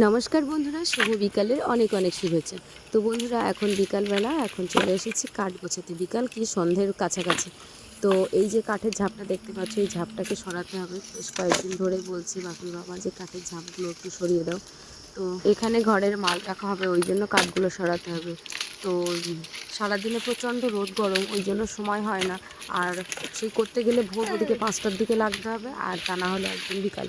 নমস্কার বন্ধুরা, শুভ বিকালের অনেক অনেক শুভেচ্ছা। তো বন্ধুরা, এখন বিকালবেলা, এখন চলে এসেছি কাঠ গোছাতে। বিকাল কি সন্ধ্যের কাছাকাছি। তো এই যে কাঠের ঝাপটা দেখতে পাচ্ছ, এই ঝাপটাকে সরাতে হবে। বেশ কয়েকদিন ধরেই বলছি বাপির বাবা যে কাঠের ঝাপগুলো একটু সরিয়ে দাও। তো এখানে ঘরের মাল রাখা হবে, ওই জন্য কাঠগুলো সরাতে হবে। তো সারাদিনে প্রচণ্ড রোদ গরম, ওই জন্য সময় হয় না। আর সেই করতে গেলে ভোর ওদিকে 5টার দিকে লাগতে হবে, আর তা না হলে একদম বিকাল।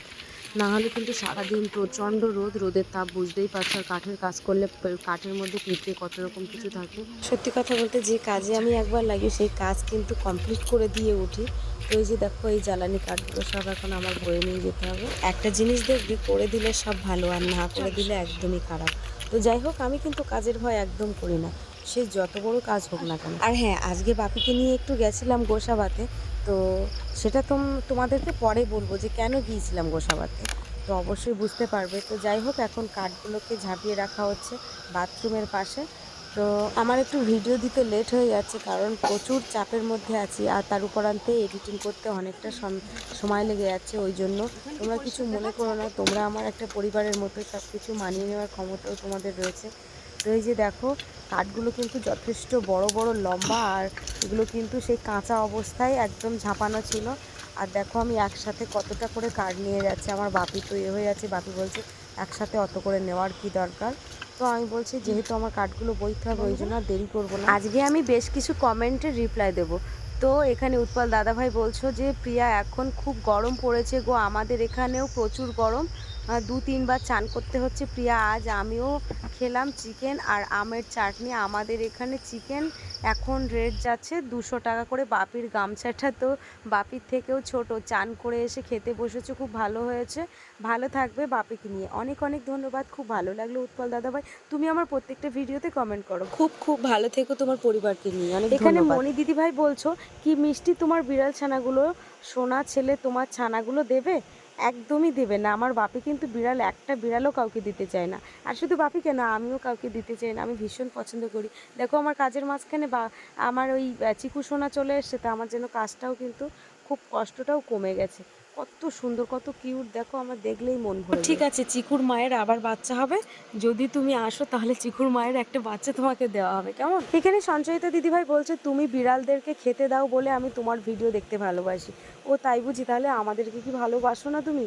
না হলে কিন্তু সারাদিন প্রচণ্ড রোদ, রোদের তাপ বুঝতেই পারছো। আর কাঠের কাজ করলে কাঠের মধ্যে পিঁপড়ে কত রকম কিছু থাকে। সত্যি কথা বলতে, যে কাজে আমি একবার লাগি সেই কাজ কিন্তু কমপ্লিট করে দিয়ে উঠি। তো এই যে দেখো, এই জ্বালানি কাঠগুলো সব এখন আমার বয়ে নিয়ে যেতে হবে। একটা জিনিস দেখবি, করে দিলে সব ভালো, আর না করে দিলে একদমই খারাপ। তো যাই হোক, আমি কিন্তু কাজের ভয় একদম করি না, সে যত বড় কাজ হোক না কেন। আর হ্যাঁ, আজকে বাপিকে নিয়ে একটু গেছিলাম গোসাবাতে। তো সেটা তোমাদেরকে পরে বলবো যে কেন গিয়েছিলাম গোসাবাতে। তো অবশ্যই বুঝতে পারবে। তো যাই হোক, এখন কাঠগুলোকে ঝাঁপিয়ে রাখা হচ্ছে বাথরুমের পাশে। তো আমার একটু ভিডিও দিতে লেট হয়ে যাচ্ছে, কারণ প্রচুর চাপের মধ্যে আছি, আর তার উপরান্তে এডিটিং করতে অনেকটা সময় লেগে যাচ্ছে। ওই জন্য তোমরা কিছু মনে করো না, তোমরা আমার একটা পরিবারের মতো, সব কিছু মানিয়ে নেওয়ার ক্ষমতাও তোমাদের রয়েছে। তো এই যে দেখো, কাঠগুলো কিন্তু যথেষ্ট বড় বড় লম্বা, আর এগুলো কিন্তু সেই কাঁচা অবস্থায় একদম ঝাঁপানো ছিল। আর দেখো আমি একসাথে কতটা করে কাঠ নিয়ে যাচ্ছে। আমার বাপি তো হয়ে যাচ্ছে, বাপি বলছে একসাথে অত করে নেওয়ার কি দরকার। তো আমি বলছি যেহেতু আমার কাঠগুলো বইতে হবে, ওই জন্য আর দেরি করবো না। আজকে আমি বেশ কিছু কমেন্টের রিপ্লাই দেবো। তো এখানে উৎপল দাদাভাই বলছো যে প্রিয়া, এখন খুব গরম পড়েছে গো, আমাদের এখানেও প্রচুর গরম। 2-3 বার চান করতে হচ্ছে প্রিয়া। আজ আমিও খেলাম চিকেন আর আমের চাটনি। আমাদের এখানে চিকেন এখন রেট যাচ্ছে 200 টাকা করে। বাপির গামছাটা তো বাপির থেকেও ছোট, চান করে এসে খেতে বসেছে, খুব ভালো হয়েছে। ভালো থাকবে, বাপিকে নিয়ে অনেক অনেক ধন্যবাদ। খুব ভালো লাগলো উৎপল দাদাভাই, তুমি আমার প্রত্যেকটা ভিডিওতে কমেন্ট করো। খুব খুব ভালো থেকো তোমার পরিবারকে নিয়ে, অনেক এখানে মণি দিদিভাই বলছো কি মিষ্টি তোমার বিড়াল ছানাগুলো, সোনা ছেলে তোমার ছানাগুলো দেবে। একদমই দেবে না, আমার বাপি কিন্তু বিড়াল, একটা বিড়ালও কাউকে দিতে চায় না। আর শুধু বাপি কেন, আমিও কাউকে দিতে চাই না, আমি ভীষণ পছন্দ করি। দেখো আমার কাজের মাঝখানে আমার ওই চিকু সোনা চলে এসছে, তো আমার যেন কাজটাও কিন্তু খুব কষ্টটাও কমে গেছে। কত সুন্দর, কত কিউট, দেখো আমার দেখলেই মন ভরে। ঠিক আছে, চিকুর মায়ের আবার বাচ্চা হবে, যদি তুমি আসো তাহলে চিকুর মায়ের একটা বাচ্চা তোমাকে দেওয়া হবে, কেমন? এখানে সঞ্চয়িতা দিদিভাই বলছে তুমি বিড়ালদেরকে খেতে দাও বলে আমি তোমার ভিডিও দেখতে ভালোবাসি। ও তাই বুঝি, তাহলে আমাদেরকে কি ভালোবাসো না তুমি?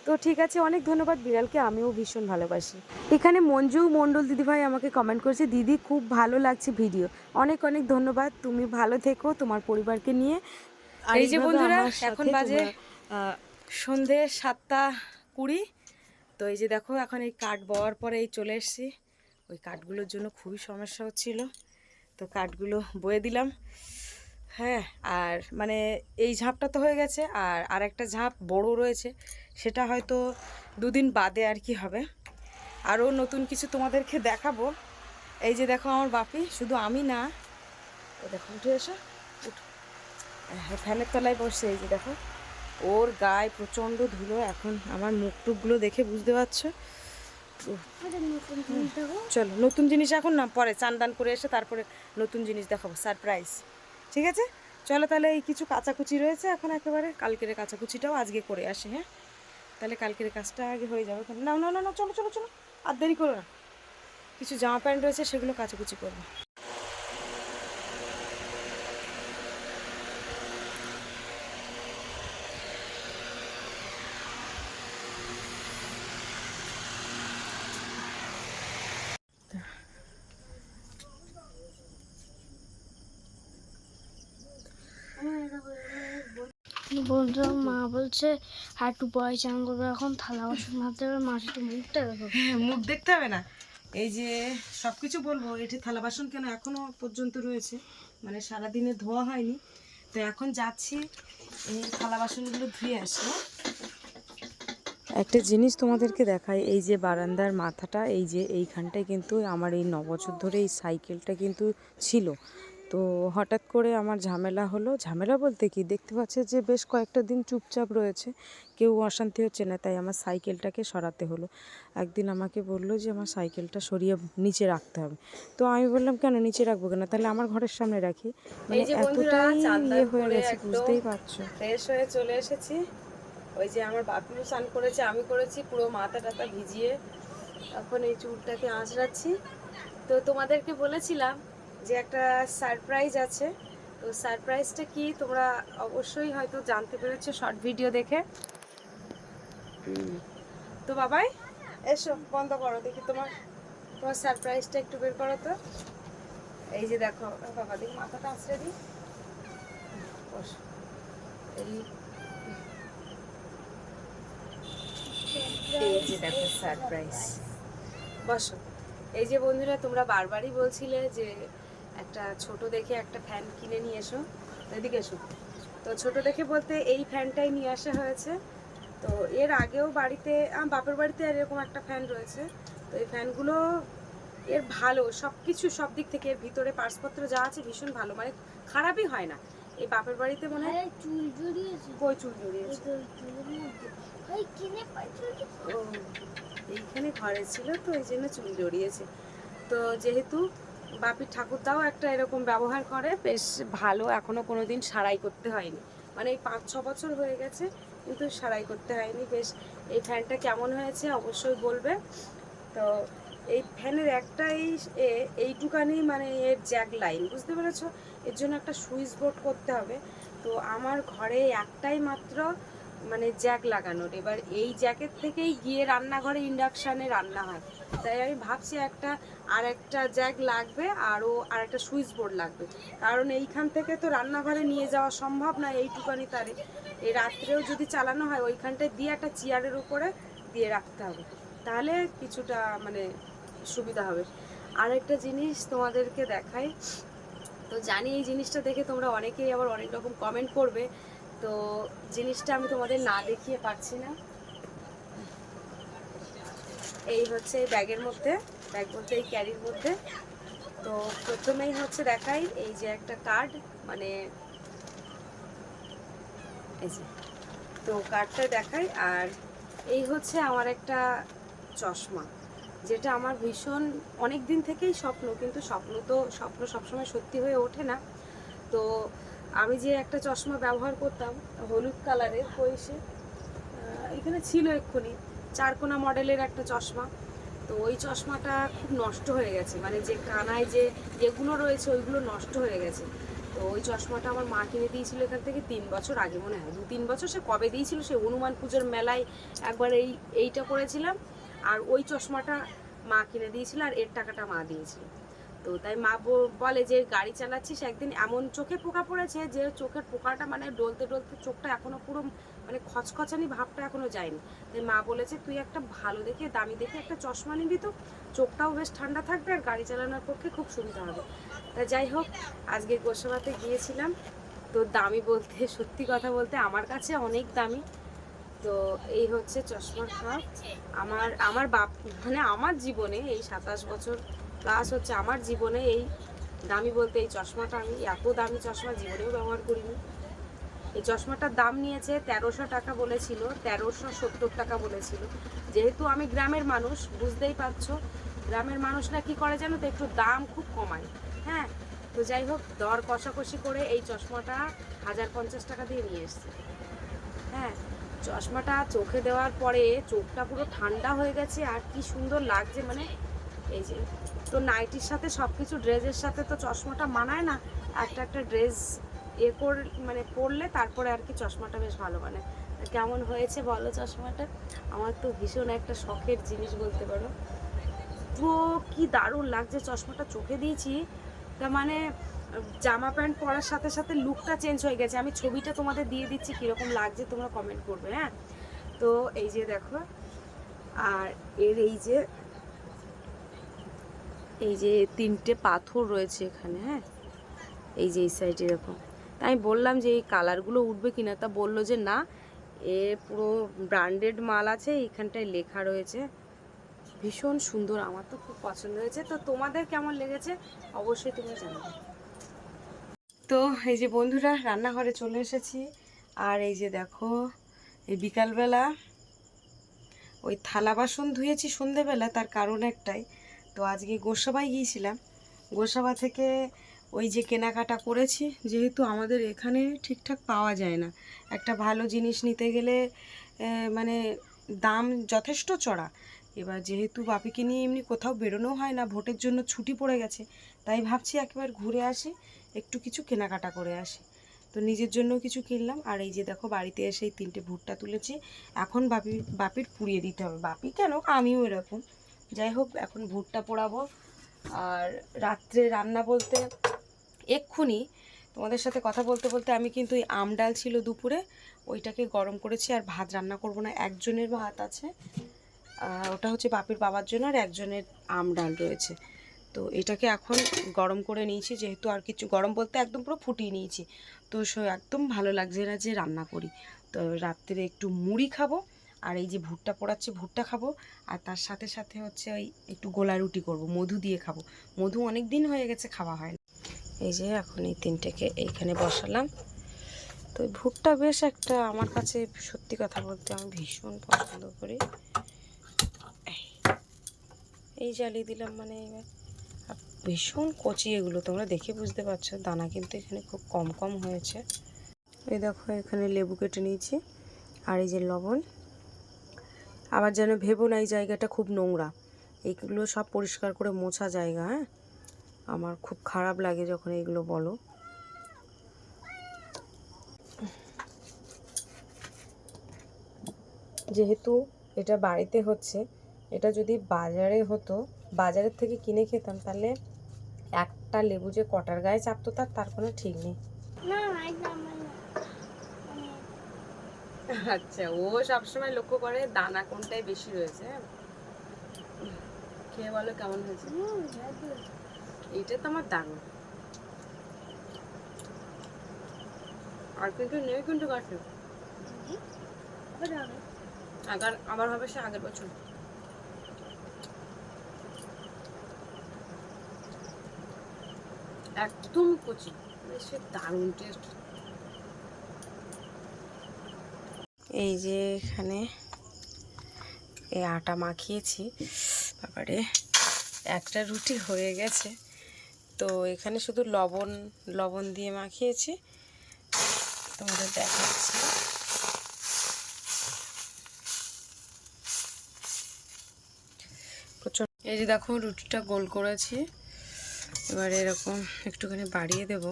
তো ঠিক আছে, অনেক ধন্যবাদ, বিড়ালকে আমিও ভীষণ ভালোবাসি। এখানে মঞ্জু মণ্ডল দিদিভাই আমাকে কমেন্ট করেছে, দিদি খুব ভালো লাগছে ভিডিও। অনেক অনেক ধন্যবাদ, তুমি ভালো থেকো তোমার পরিবারকে নিয়ে। আর এই যে বন্ধুরা, এখন বাজে সন্ধে 7টা 20। তো এই যে দেখো, এখন এই কাঠ বওয়ার পরে এই চলে এসেছি। ওই কাঠগুলোর জন্য খুবই সমস্যা হচ্ছিল, তো কাঠগুলো বয়ে দিলাম। হ্যাঁ, আর মানে এই ঝাঁপটা তো হয়ে গেছে, আর আরেকটা ঝাঁপ বড় রয়েছে, সেটা হয়তো 2 দিন বাদে আর কি হবে। আরও নতুন কিছু তোমাদেরকে দেখাবো। এই যে দেখো আমার বাপি, শুধু আমি না, ও দেখো উঠে এসো, ফ্যানের তলায় বসে। এই যে দেখো, ওর গায়ে প্রচণ্ড ধুলো। এখন আমার মুখ টুকগুলো দেখে বুঝতে পারছো। চলো নতুন জিনিস এখন না, পরে চান দান করে এসে তারপরে নতুন জিনিস দেখাবো, সারপ্রাইজ। ঠিক আছে, চলো তাহলে। এই কিছু কাচাকুচি রয়েছে এখন, একেবারে কালকের কাচাকুচিটাও আজকে করে আসে। হ্যাঁ, তাহলে কালকের কাজটা আগে হয়ে যাবে। না না না না, চলো চলো চলো, আর দেরি করো না। কিছু জামা প্যান্ট রয়েছে, সেগুলো কাচাকুচি করবো। বলতো মা বলছে একটু পরে চান করবে, এখন থালা বাসন মাজতে হবে। মা একটু মুখটা দেখো। হ্যাঁ, মুখ দেখতে হবে না। এই যে সব কিছু বলবো, এটি থালা বাসন কেন এখনো পর্যন্ত রয়েছে, মানে সারাদিনে ধোয়া হয়নি। তো এখন যাচ্ছি এই থালা বাসনগুলো ধুয়ে আসি। একটা জিনিস তোমাদেরকে দেখাই, এই যে বারান্দার মাথাটা, এই যে এইখানটায় কিন্তু আমার এই 9 বছর ধরে এই সাইকেলটা কিন্তু ছিল। তো হঠাৎ করে আমার ঝামেলা হলো, ঝামেলা বলতে কি, দেখতে পাচ্ছে যে বেশ কয়েকটা দিন চুপচাপ রয়েছে, কেউ অশান্তি হচ্ছে না, তাই আমার সাইকেলটাকে সরাতে হলো। একদিন আমাকে বললো যে আমার সাইকেলটা সরিয়ে নিচে রাখতে হবে। তো আমি বললাম কেন নিচে রাখবো কেন, তাহলে আমার ঘরের সামনে রাখি। মানে এতটাই ইয়ে হয়ে গেছে, বুঝতেই পারছো। ফ্রেশ হয়ে চলে এসেছি। ওই যে আমার বাপিও স্নান করেছে, আমি করেছি, পুরো মাথা টাথা ভিজিয়ে এখন এই চুলটাকে আঁচড়াচ্ছি। তো তোমাদেরকে বলেছিলাম যে একটা সারপ্রাইজ আছে। তো সারপ্রাইজটা কি তোমরা অবশ্যই হয়তো জানতে পেরেছো শর্ট ভিডিও দেখে। তো বাবাই এসো, বন্ধ করো দেখি তোমার তোমার সারপ্রাইজটা একটু বের করো তো। এই যে দেখো বাবা, দেখি মাথাটা আঁচড়ে দিই। বসো। এই যে দেখো সারপ্রাইজ, বসো। এই যে বন্ধুরা, তোমরা বারবারই বলছিলে যে একটা ছোট দেখে একটা ফ্যান কিনে নিয়ে এসো, এদিকে এসো। তো ছোট দেখে বলতে এই ফ্যানটাই নিয়ে আসা হয়েছে। তো এর আগেও বাড়িতে, আমার বাপের বাড়িতে এরকম একটা ফ্যান রয়েছে। তো এই ফ্যানগুলো এর ভালো, সব কিছু সব দিক থেকে এর ভিতরে পার্সপত্র যা আছে ভীষণ ভালো, মানে খারাপই হয় না। এই বাপের বাড়িতে মনে হয় চুল জড়িয়েছে, কই চুল জড়িয়েছে? ও, এইখানে ঘরে ছিল তো এই জন্য চুল জড়িয়েছে। তো যেহেতু বাপির ঠাকুরদাও একটা এরকম ব্যবহার করে, বেশ ভালো, এখনো কোনোদিন সারাই করতে হয়নি। মানে এই 5-6 বছর হয়ে গেছে কিন্তু সারাই করতে হয়নি। বেশ, এই ফ্যানটা কেমন হয়েছে অবশ্যই বলবে। তো এই ফ্যানের একটা এইটুকানি মানে এর জ্যাক লাইন, বুঝতে পেরেছো? এর জন্য একটা সুইচ বোর্ড করতে হবে। তো আমার ঘরে একটাই মাত্র মানে জ্যাক লাগানোর, এবার এই জ্যাকের থেকেই গিয়ে রান্নাঘরে ইন্ডাকশানে রান্না হয়। তাই আমি ভাবছি আর একটা জ্যাক লাগবে, আর একটা সুইচ বোর্ড লাগবে। কারণ এইখান থেকে তো রান্নাঘরে নিয়ে যাওয়া সম্ভব না এইটুকানি তারে। এই রাত্রেও যদি চালানো হয় ওইখানটায় দিয়ে একটা চেয়ারের উপরে দিয়ে রাখতে হবে, তাহলে কিছুটা মানে সুবিধা হবে। আর একটা জিনিস তোমাদেরকে দেখাই। তো জানি এই জিনিসটা দেখে তোমরা অনেকেই আবার অনেক রকম কমেন্ট করবে। তো জিনিসটা আমি তোমাদের না দেখিয়ে পারছি না। এই হচ্ছে ব্যাগের মধ্যে, ব্যাগ বলতে এই ক্যারির মধ্যে। তো প্রথমেই হচ্ছে দেখাই, এই যে একটা কার্ড, মানে এই যে, তো কার্ডটা দেখাই। আর এই হচ্ছে আমার একটা চশমা, যেটা আমার ভীষণ অনেক দিন থেকেই স্বপ্ন, কিন্তু স্বপ্ন সবসময় সত্যি হয়ে ওঠে না। তো আমি যে একটা চশমা ব্যবহার করতাম হলুদ কালারের, পয়সে এখানে ছিল এক্ষুনি, চারকোনা মডেলের একটা চশমা। তো ওই চশমাটা খুব নষ্ট হয়ে গেছে, মানে যে কানায় যেগুলো রয়েছে ওইগুলো নষ্ট হয়ে গেছে। তো ওই চশমাটা আমার মা কিনে দিয়েছিল এখান থেকে 3 বছর আগে, মনে হয় 2-3 বছর, সে কবে দিয়েছিল, সে হনুমান পুজোর মেলায় একবার এইটা করেছিলাম। আর ওই চশমাটা মা কিনে দিয়েছিল, আর এর টাকাটা মা দিয়েছিল। তো তাই মা বলে যে গাড়ি চালাচ্ছিস, একদিন এমন চোখে পোকা পড়েছে যে চোখের পোকাটা মানে ডলতে ডলতে চোখটা এখনো পুরো মানে খচখচানি ভাবটা এখনো যায়নি। তাই মা বলেছে তুই একটা ভালো দেখে দামি দেখে একটা চশমা নিবি, তো চোখটাও বেশ ঠান্ডা থাকবে আর গাড়ি চালানোর পক্ষে খুব সুবিধা হবে। তা যাই হোক, আজকে গোসাবাতে গিয়েছিলাম। তো দামি বলতে, সত্যি কথা বলতে আমার কাছে অনেক দামি। তো এই হচ্ছে চশমার খাপ। আমার বাপ মানে আমার জীবনে এই 27 বছর প্লাস হচ্ছে আমার জীবনে এই দামি বলতে এই চশমাটা, আমি এত দামি চশমা জীবনেও ব্যবহার করিনি। এই চশমাটার দাম নিয়েছে 1300 টাকা বলেছিল, 1370 টাকা বলেছিল। যেহেতু আমি গ্রামের মানুষ, বুঝতেই পারছো গ্রামের মানুষরা কি করে জানো তো, একটু দাম খুব কমায়। হ্যাঁ, তো যাই হোক, দর কষাকষি করে এই চশমাটা 1050 টাকা দিয়ে নিয়ে এসছে। হ্যাঁ, চশমাটা চোখে দেওয়ার পরে চোখটা পুরো ঠান্ডা হয়ে গেছে, আর কি সুন্দর লাগছে, মানে এই যে, তো নাইটির সাথে সব কিছু ড্রেসের সাথে তো চশমাটা মানায় না, একটা ড্রেস মানে পরলে তারপরে আর কি চশমাটা বেশ ভালো মানে। কেমন হয়েছে বলো চশমাটা? আমার তো ভীষণ একটা শখের জিনিস বলতে পারো। তো কি দারুণ লাগছে, চশমাটা চোখে দিয়েছি, তা মানে জামা প্যান্ট পরার সাথে সাথে লুকটা চেঞ্জ হয়ে গেছে। আমি ছবিটা তোমাদের দিয়ে দিচ্ছি কীরকম লাগছে, তোমরা কমেন্ট করবে। হ্যাঁ, তো এই যে দেখো, আর এর এই যে 3টে পাথর রয়েছে এখানে। হ্যাঁ, এই যে এই সাইডে এরকম। তাই আমি বললাম যে এই কালারগুলো উঠবে কিনা, তা বললো যে না, এ পুরো ব্র্যান্ডেড মাল আছে, এইখানটায় লেখা রয়েছে। ভীষণ সুন্দর, আমার তো খুব পছন্দ হয়েছে। তো তোমাদের কেমন লেগেছে অবশ্যই তোমরা জানাবে। তো এই যে বন্ধুরা, রান্নাঘরে চলে এসেছি। আর এই যে দেখো, এই বিকালবেলা ওই থালা বাসন ধুয়েছি সন্ধেবেলা, তার কারণ একটাই। তো আজকে গোসাবায় গিয়েছিলাম, গোসাবা থেকে ওই যে কেনাকাটা করেছি, যেহেতু আমাদের এখানে ঠিকঠাক পাওয়া যায় না, একটা ভালো জিনিস নিতে গেলে মানে দাম যথেষ্ট চড়া। এবার যেহেতু বাপিকে নিয়ে এমনি কোথাও বেরোনো হয় না, ভোটের জন্য ছুটি পড়ে গেছে, তাই ভাবছি একবার ঘুরে আসি, একটু কিছু কেনাকাটা করে আসি। তো নিজের জন্য কিছু কিনলাম। আর এই যে দেখো বাড়িতে এসে এই 3টে ভুট্টা তুলেছি, এখন বাপির পুড়িয়ে দিতে হবে। বাপি কেন, আমিও এরকম। যাই হোক, এখন ভুট্টা পোড়াবো। আর রাত্রে রান্না বলতে এক্ষুনি তোমাদের সাথে কথা বলতে বলতে আমি কিন্তু ওই আম ডাল ছিল দুপুরে, ওইটাকে গরম করেছি। আর ভাত রান্না করব না, একজনের ভাত আছে, ওটা হচ্ছে বাপির বাবার জন্য, আর একজনের আম ডাল রয়েছে। তো এটাকে এখন গরম করে নিয়েছি, যেহেতু আর কিছু গরম বলতে একদম পুরো ফুটিয়ে নিয়েছি। তো একদম ভালো লাগছে না যে রান্না করি। তো রাত্রে একটু মুড়ি খাবো, আর এই যে ভুট্টা পোড়াচ্ছি ভুট্টা খাবো, আর তার সাথে সাথে হচ্ছে ওই একটু গোলা রুটি করবো, মধু দিয়ে খাবো। মধু অনেক দিন হয়ে গেছে খাওয়া হয় না। এই যে এখন এই 3টেকে এইখানে বসালাম। তো ভুট্টা বেশ একটা আমার কাছে, সত্যি কথা বলতে আমি ভীষণ পছন্দ করি। এই জ্বালিয়ে দিলাম, মানে এবার ভীষণ কচি এগুলো, তোমরা দেখে বুঝতে পারছো। দানা কিন্তু এখানে খুব কম কম হয়েছে। এই দেখো এখানে লেবু কেটে নিয়েছি, আর এই যে লবণ। আবার যেন ভেবো না এই জায়গাটা খুব নোংরা, এইগুলো সব পরিষ্কার করে মোছা জায়গা। হ্যাঁ, আমার খুব খারাপ লাগে যখন এগুলো বলো। যেহেতু এটা বাড়িতে হচ্ছে, এটা যদি বাজারে হতো, বাজারের থেকে কিনে খেতাম, তাহলে একটা লেবু যে কটার গায়ে চাপতো তার কোনো ঠিক নেই। না এটা আমার না। আচ্ছা, ও সবসময় লক্ষ্য করে দানা কোনটায় বেশি রয়েছে। হ্যাঁ, খেয়ে বলো কেমন হয়েছে। এইটা তো আমার দারুণ। আর কিন্তু নেই কিন্তু গাছে, আবার হবে সে আগের বছর। একদম কচি, বেশ দারুণ টেস্ট। এই যে এখানে এই আটা মাখিয়েছি, তারপরে একটা রুটি হয়ে গেছে। তো এখানে শুধু লবণ দিয়ে মাখিয়েছি, তোমাদের দেখাচ্ছি। এই যে দেখো রুটিটা গোল করেছি, এবার এরকম একটুখানি বাড়িয়ে দেব।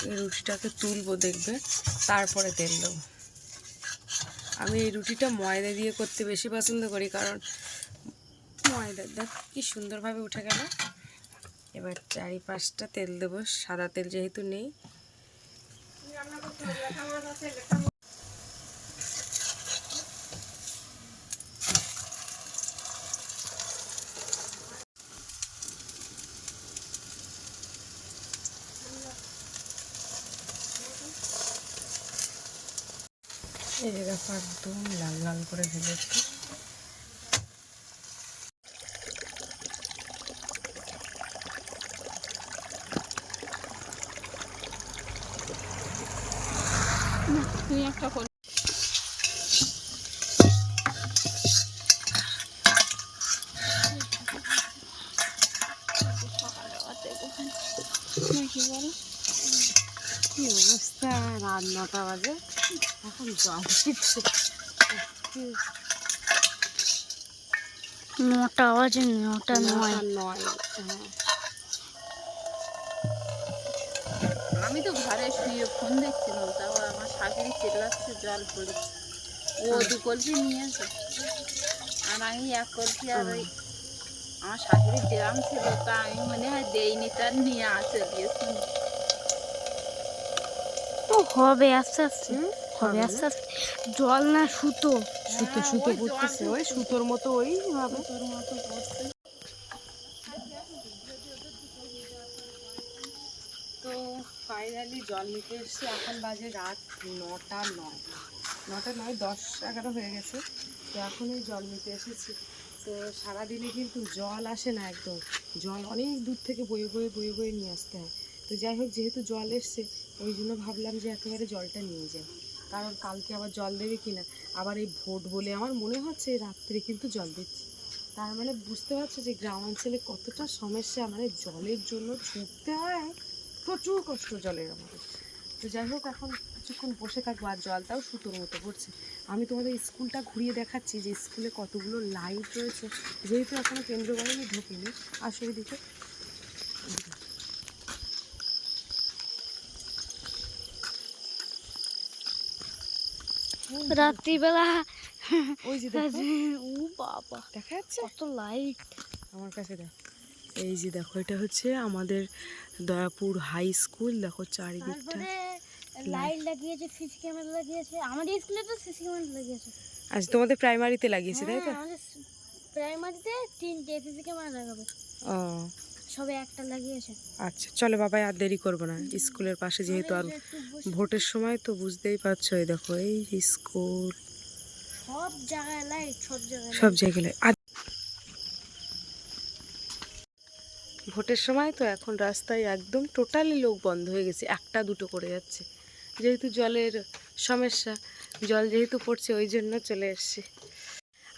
এই রুটিটাকে তুলবো, দেখবে, তারপরে তেল দেবো। আমি এই রুটিটা ময়দা দিয়ে করতে বেশি পছন্দ করি, কারণ ময়দা দেখ কি সুন্দরভাবে উঠে গেল। এবার 4-5টা তেল দেবো, সাদা তেল যেহেতু নেই। এই যে দেখো একদম লাল লাল করে ভেজেছি। তুই একটা কর। কি অবস্থা, রাত 9টা বাজে, এখন জল দিচ্ছে। 9টা বাজে, 9টা 9। 9। হ্যাঁ, আমি তো ঘরে শুয়ে ফোন দেখছিলাম, তারপর আমার শাশুড়ি চিল্লাচ্ছে জল পড়েছে। ও 2 কলসি নিয়েছে, আর আমি 1 কলসি। আর ওই আমার শাশুড়ির ড্রাম ছিল, তা আমি মনে হয় দেইনি, তার নিয়ে আসে দিয়েছি। ও হবে আস্তে আস্তে, হবে হবে আস্তে না? আস্তে। জল না সুতো। সুতো সুতো পড়তেছে, ওই সুতোর মতো ওই হবে। তোর মতো পড়ছে। তো ফাইনালি জল নিতে এসেছি, এখন বাজে রাত 9টা 9, 9টা 9, 10-11 হয়ে গেছে। তো এখন এই জল নিতে এসেছি। তো সারাদিনে কিন্তু জল আসে না একদম, জল অনেক দূর থেকে বয়ে বয়ে বয়ে বয়ে নিয়ে আসতে হয়। তো যাই হোক, যেহেতু জল এসছে, ওই জন্য ভাবলাম যে একেবারে জলটা নিয়ে যাই, কারণ কালকে আবার জল দেবে কিনা। আবার এই ভোট বলে আমার মনে হচ্ছে রাত্রে কিন্তু জল দিচ্ছি। তার মানে বুঝতে পারছো যে গ্রাম অঞ্চলে কতটা সমস্যা, মানে জলের জন্য ছুটতে হয়, প্রচুর কষ্ট জলের আমাদের। তো যাই হোক, এখন কিছু কিছুক্ষণ বসে থাকবো, আর জলটাও সুতোর মতো পড়ছে। আমি তোমাদের স্কুলটা ঘুরিয়ে দেখাচ্ছি যে স্কুলে কতগুলো লাইট রয়েছে, যেহেতু এখনও কেন্দ্রবাহিনী ঢোকেনি। আসো এদিকে, রাত্রিবেলা ওই যে দেখো, ও বাবা দেখা যাচ্ছে কত লাইট। আমার কাছে দেখ, এই যে দেখো এটা হচ্ছে আমাদের দয়াপুর হাই স্কুল। দেখো চারিদিকটা। তারপরে লাইট লাগিয়েছে, সিসি ক্যামেরা লাগিয়েছে, আমাদের স্কুলে তো সিসি ক্যামেরা লাগিয়েছে। আচ্ছা, তোমাদের প্রাইমারিতে লাগিয়েছে তাই তো? হ্যাঁ, আমাদের প্রাইমারিতে 3টে সিসি ক্যামেরা লাগাবে, ও সবে একটা লাগিয়েছে। আচ্ছা, চলো বাবা, আর দেরি করবো না। স্কুলের পাশে যেহেতু আর ভোটের সময় তো বুঝতেই পারছো, এই দেখো এই স্কুল, সব জায়গায় লাইট, সব জায়গায় সব জায়গায়। আর ভোটের সময় তো এখন রাস্তায় একদম টোটালি লোক বন্ধ হয়ে গেছে, একটা দুটো করে যাচ্ছে, যেহেতু জলের সমস্যা, জল যেহেতু পড়ছে ওই জন্য চলে এসছে।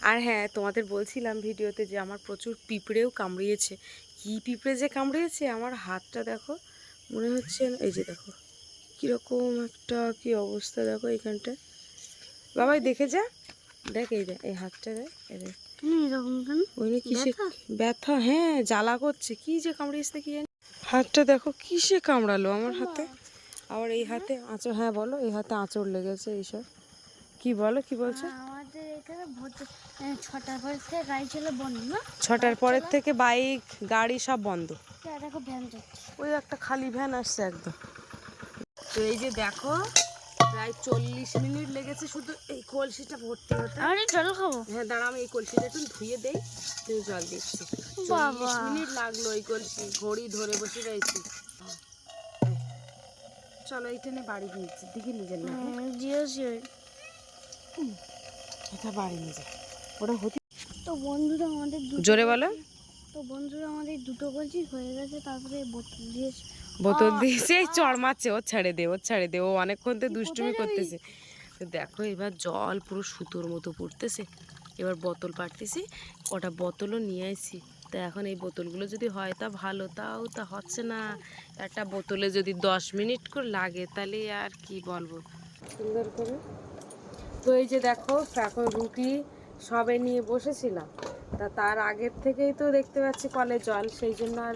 আর হ্যাঁ, তোমাদের বলছিলাম ভিডিওতে যে আমার প্রচুর পিঁপড়েও কামড়িয়েছে। কি পিঁপড়ে যে কামড়িয়েছে, আমার হাতটা দেখো, মনে হচ্ছে, এই যে দেখো কীরকম একটা কি অবস্থা, দেখো এইখানটায়। বাবাই দেখে যা, দেখ এই দেখ এই হাতটা, দেখ এই দেখ ওই কিসে ব্যথা, হ্যাঁ জ্বালা করছে, কি যে কামড়িয়েছে কি জানি। হাতটা দেখো কিসে কামড়ালো আমার হাতে। আবার এই হাতে আঁচড়, হ্যাঁ বলো, এই হাতে আঁচড় লেগেছে এইসব। কি বলো, কি বলছো? আমাদের এখানে ভোট 6টার পর থেকে গাড়ি চলে বন্ধ না, 6টার পরের থেকে বাইক গাড়ি সব বন্ধ। দেখো ভ্যান যাচ্ছে। ওই একটা খালি ভ্যান আসছে একদম। তো এই যে দেখো, প্রায় 40 মিনিট লেগেছে শুধু এই কলসিটা ভর্তি হতে। আরে জল খাবো। হ্যাঁ দাঁড়া, আমি এই কলসিটা একটু ধুয়ে দেই, তুই জল দিচ্ছি। 40 মিনিট লাগলো এই কলসি, ঘড়ি ধরে বসে রয়েছি। চলো এইটা নিয়ে বাড়ি দিয়েছি, দিকে নিজের না, এটা বাড়ি নিয়ে যা, ওটা হতে। তো বন্ধুরা আমাদের জোরে বলো। দুটো কলসি হয়ে গেছে, তারপরে বোতল দিয়েছে। বোতল দিয়েছে, এই চড় মারছে, ও ছেড়ে দে, ও ছেড়ে দে, ও অনেকক্ষণ তো দুষ্টুমি করতেছে। তো দেখো এবার জল পুরো সুতোর মতো পড়তেছে। এবার বোতল পাড়তেছি, কটা বোতলও নিয়ে আসছি। তো এখন এই বোতলগুলো যদি হয় তা ভালো, তাও তা হচ্ছে না। একটা বোতলে যদি 10 মিনিট করে লাগে, তাহলে আর কি বলবো, সুন্দর করে। তো এই যে দেখো এখন রুটি সবে নিয়ে বসেছিলাম, তা তার আগের থেকেই তো দেখতে পাচ্ছি কলে জল, সেই জন্য আর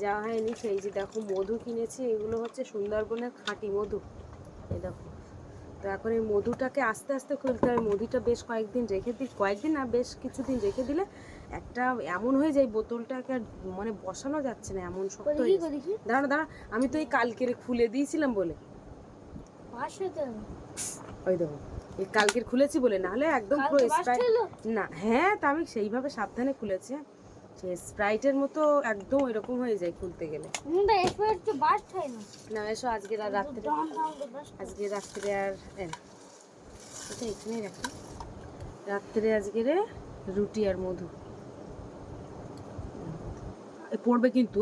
যাওয়া হয়নি। সেই যে দেখো মধু কিনেছি, এগুলো হচ্ছে সুন্দরবনের খাঁটি মধু, এই দেখো। তো এখন এই মধুটাকে আস্তে আস্তে খুলতে হবে। মধুটা বেশ কয়েকদিন রেখে দিই, কয়েকদিন না বেশ কিছুদিন রেখে দিলে একটা এমন হয়ে যায়, বোতলটাকে আর মানে বসানো যাচ্ছে না, এমন শক্ত হয়ে যায়। দাঁড়া দাঁড়া, আমি তো এই কালকের খুলে দিয়েছিলাম বলে, ওই দেখো এই কালকের খুলেছি বলে, নাহলে একদম পুরো স্প্রাইট না। হ্যাঁ, তা আমি সেইভাবে সাবধানে খুলেছি, সে স্প্রাইটের মতো একদম ওইরকম হয়ে যায় খুলতে গেলে। না এসো, আজকে আর রাত্রে, আজকে রাত্রে আর এটা এখানেই রাখি, রাত্রে আজকে রুটি আর মধু পড়বে কিন্তু।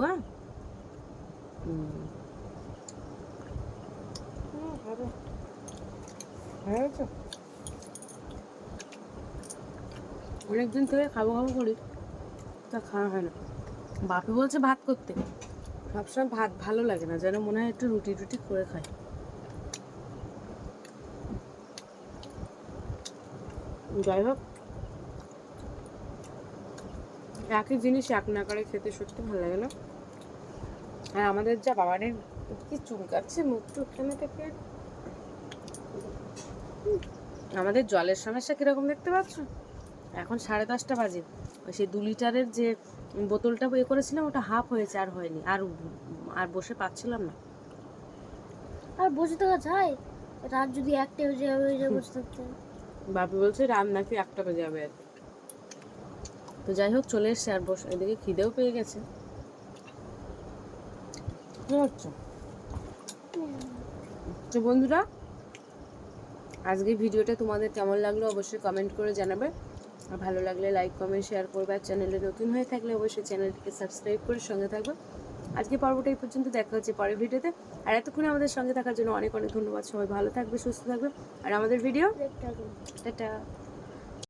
হ্যাঁ অনেকদিন থেকে খাবো খাবো করি, তা খাওয়া হয় না। বাপে বলছে ভাত করতে, সবসময় ভাত ভালো লাগে না, যেন মনে হয় একটু রুটি টুটি করে খাই। যাই হোক, একই জিনিস এক না করে খেতে সত্যি ভালো লাগে না। আর আমাদের যা বাবানের কি চুলকাচ্ছে মুখ টুকখানে থেকে, আমাদের জলের সমস্যা কিরকম দেখতে পাচ্ছ। এখন 10:30 বাজে, সেই 2 লিটারের যে বোতলটা এ করেছিলাম ওটা হাফ হয়েছে, আর হয়নি, আর বসে পাচ্ছিলাম না। আর বসে থাকা যায়, রাত যদি 1টা বেজে যাবে, বসে থাকতে। বাপি বলছে রাত নাকি 1টা বেজে যাবে আর কি। তো যাই হোক চলে এসছে, আর বসে এদিকে খিদেও পেয়ে গেছে। তো বন্ধুরা, আজকে ভিডিওটা তোমাদের কেমন লাগলো অবশ্যই কমেন্ট করে জানাবে। আর ভালো লাগলে লাইক কমেন্ট শেয়ার করবে। আর চ্যানেলে নতুন হয়ে থাকলে অবশ্যই চ্যানেলটিকে সাবস্ক্রাইব করে সঙ্গে থাকবে। আজকে পর্বটা এই পর্যন্ত, দেখা হচ্ছে পরের ভিডিওতে। আর এতক্ষণে আমাদের সঙ্গে থাকার জন্য অনেক অনেক ধন্যবাদ। সবাই ভালো থাকবে, সুস্থ থাকবে, আর আমাদের ভিডিও টাটা।